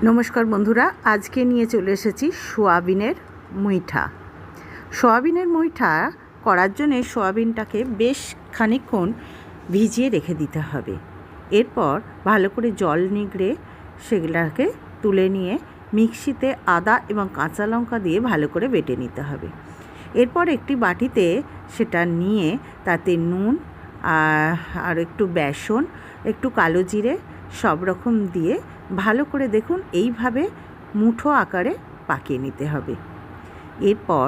নমস্কার বন্ধুরা, আজকে নিয়ে চলে এসেছি সোয়াবিনের মুইঠা। সোয়াবিনের মুইঠা করার জন্য সোয়াবিনটাকে বেশ খানিকক্ষণ ভিজিয়ে রেখে দিতে হবে। এরপর ভালো করে জল নিগড়ে সেগুলাকে তুলে নিয়ে মিক্সিতে আদা এবং কাঁচা লঙ্কা দিয়ে ভালো করে বেটে নিতে হবে। এরপর একটি বাটিতে সেটা নিয়ে তাতে নুন আর একটু বেসন, একটু কালো জিরে সব রকম দিয়ে ভালো করে দেখুন এইভাবে মুঠো আকারে পাকিয়ে নিতে হবে। এরপর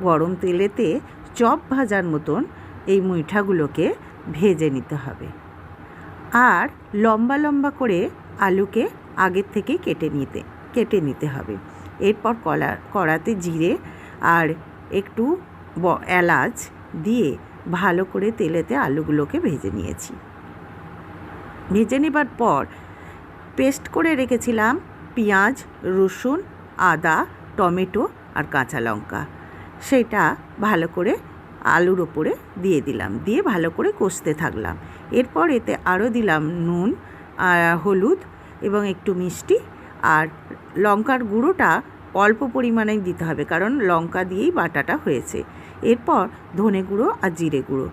গরম তেলেতে চপ ভাজার মতন এই মুইঠাগুলোকে ভেজে নিতে হবে। আর লম্বা লম্বা করে আলুকে আগের থেকেই কেটে নিতে হবে। এরপর কড়াতে জিরে আর একটু এলাচ দিয়ে ভালো করে তেলেতে আলুগুলোকে ভেজে নিয়েছি। ভেজে নেবার পর পেস্ট করে রেখেছিলাম পেঁয়াজ, রসুন, আদা, টমেটো আর কাঁচা লঙ্কা, সেটা ভালো করে আলুর ওপরে দিয়ে দিলাম, দিয়ে ভালো করে কষতে থাকলাম। এরপর এতে আরও দিলাম নুন, হলুদ এবং একটু মিষ্টি, আর লঙ্কার গুঁড়োটা অল্প পরিমাণেই দিতে হবে, কারণ লঙ্কা দিয়েই বাটাটা হয়েছে। এরপর ধনে গুঁড়ো আর জিরে গুঁড়ো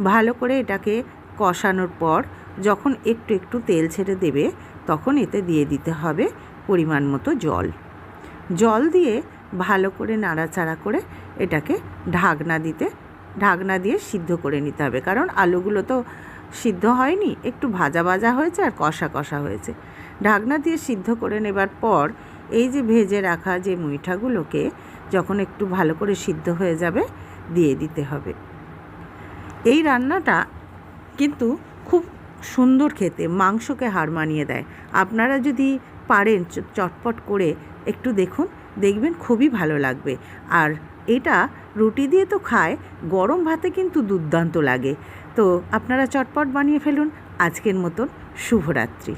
ভালো করে এটাকে কষানোর পর যখন একটু একটু তেল ছেড়ে দেবে তখন এতে দিয়ে দিতে হবে পরিমাণ মতো জল দিয়ে ভালো করে নাড়াচাড়া করে এটাকে ঢাকনা দিয়ে সিদ্ধ করে নিতে হবে, কারণ আলুগুলো তো সিদ্ধ হয়নি, একটু ভাজা ভাজা হয়েছে আর কষা কষা হয়েছে। ঢাকনা দিয়ে সিদ্ধ করে নেবার পর এই যে ভেজে রাখা যে মুইঠাগুলোকে যখন একটু ভালো করে সিদ্ধ হয়ে যাবে দিয়ে দিতে হবে। এই রান্নাটা কিন্তু খুব সুন্দর খেতে, মাংসকে হার মানিয়ে দেয়। আপনারা যদি পারেন চটপট করে একটু দেখবেন খুবই ভালো লাগবে। আর এটা রুটি দিয়ে তো খায়, গরম ভাতে কিন্তু দুর্দান্ত লাগে। তো আপনারা চটপট বানিয়ে ফেলুন। আজকের মতন শুভরাত্রি।